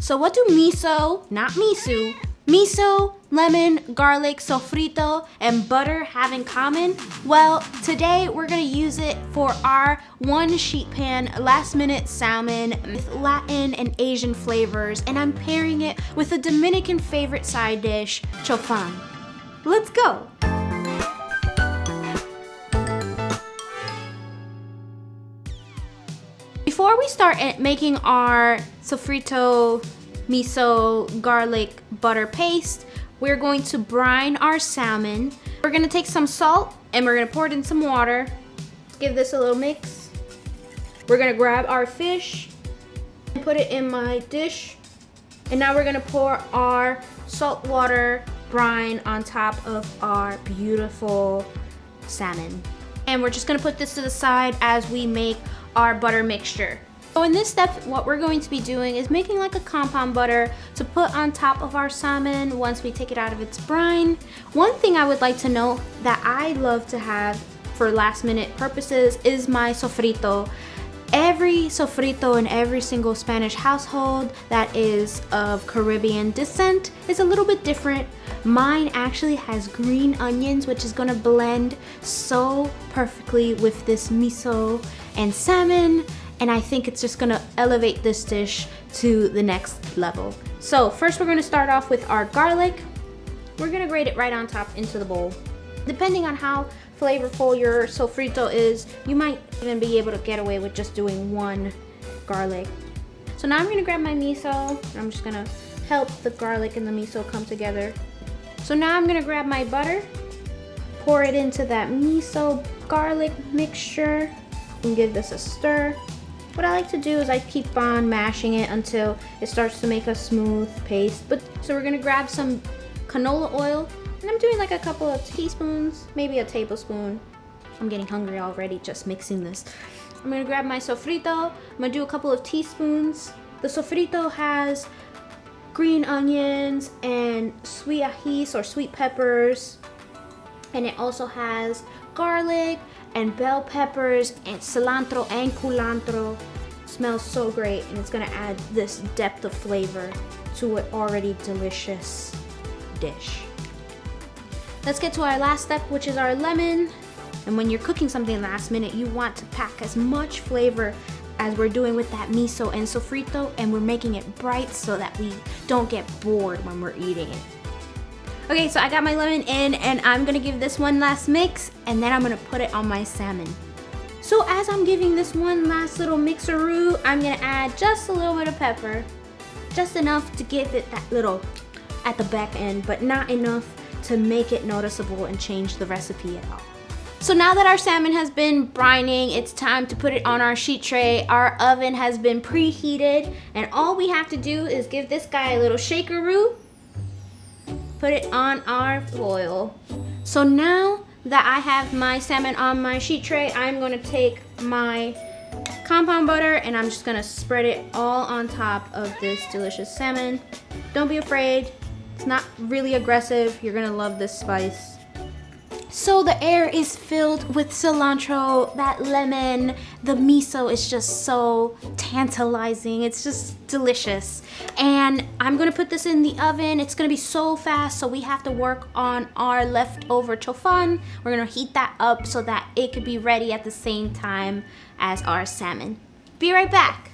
So what do miso, not miso, miso, lemon, garlic, sofrito, and butter have in common? Well, today we're gonna use it for our one sheet pan last minute salmon with Latin and Asian flavors, and I'm pairing it with a Dominican favorite side dish, Chofan. Let's go. Before we start making our sofrito, miso, garlic, butter paste, we're going to brine our salmon. We're gonna take some salt and we're gonna pour it in some water. Give this a little mix. We're gonna grab our fish and put it in my dish. And now we're gonna pour our salt water brine on top of our beautiful salmon. And we're just gonna put this to the side as we make our butter mixture. So in this step, what we're going to be doing is making like a compound butter to put on top of our salmon once we take it out of its brine. One thing I would like to note that I love to have for last minute purposes is my sofrito. Every sofrito in every single Spanish household that is of Caribbean descent is a little bit different. Mine actually has green onions, which is gonna blend so perfectly with this miso and salmon, and I think it's just gonna elevate this dish to the next level. So first we're gonna start off with our garlic. We're gonna grate it right on top into the bowl. Depending on how flavorful your sofrito is, you might even be able to get away with just doing one garlic. So now I'm gonna grab my miso, and I'm just gonna help the garlic and the miso come together. So now I'm gonna grab my butter, pour it into that miso garlic mixture, and give this a stir. What I like to do is I keep on mashing it until it starts to make a smooth paste. So we're gonna grab some canola oil, and I'm doing like a couple of teaspoons, maybe a tablespoon. I'm getting hungry already just mixing this. I'm gonna grab my sofrito. I'm gonna do a couple of teaspoons. The sofrito has green onions and sweet ajís or sweet peppers, and it also has garlic and bell peppers and cilantro and culantro. Smells so great, and it's gonna add this depth of flavor to an already delicious dish. Let's get to our last step, which is our lemon. And when you're cooking something last minute, you want to pack as much flavor as we're doing with that miso and sofrito, and we're making it bright so that we don't get bored when we're eating it. Okay, so I got my lemon in, and I'm gonna give this one last mix, and then I'm gonna put it on my salmon. So as I'm giving this one last little mixeroo, I'm gonna add just a little bit of pepper. Just enough to give it that little at the back end, but not enough to make it noticeable and change the recipe at all. So now that our salmon has been brining, it's time to put it on our sheet tray. Our oven has been preheated, and all we have to do is give this guy a little shakeroo, put it on our foil. So now that I have my salmon on my sheet tray, I'm gonna take my compound butter and I'm just gonna spread it all on top of this delicious salmon. Don't be afraid, it's not really aggressive. You're gonna love this spice. So the air is filled with cilantro, that lemon, the miso is just so tantalizing. It's just delicious. And I'm gonna put this in the oven. It's gonna be so fast, so we have to work on our leftover chofan. We're gonna heat that up so that it could be ready at the same time as our salmon. Be right back.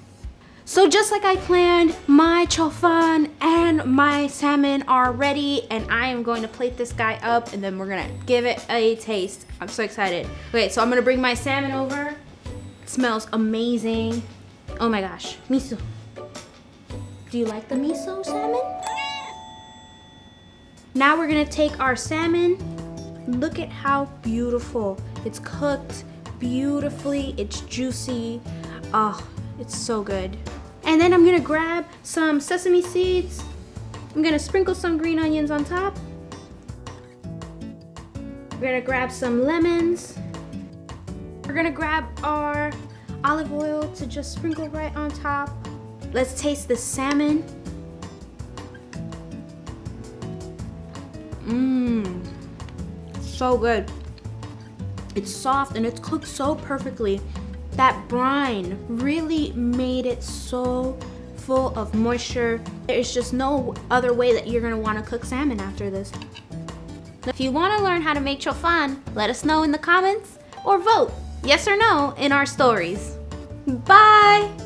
So just like I planned, my chofan and my salmon are ready, and I am going to plate this guy up, and then we're gonna give it a taste. I'm so excited. Okay, so I'm gonna bring my salmon over. It smells amazing. Oh my gosh, miso. Do you like the miso salmon? Now we're gonna take our salmon. Look at how beautiful. It's cooked beautifully, it's juicy. Oh, it's so good. And then I'm gonna grab some sesame seeds. I'm gonna sprinkle some green onions on top. We're gonna grab some lemons. We're gonna grab our olive oil to just sprinkle right on top. Let's taste the salmon. Mmm, so good. It's soft and it's cooked so perfectly. That brine really made it so full of moisture. There's just no other way that you're gonna wanna cook salmon after this. If you wanna learn how to make chofan, let us know in the comments or vote yes or no in our stories. Bye!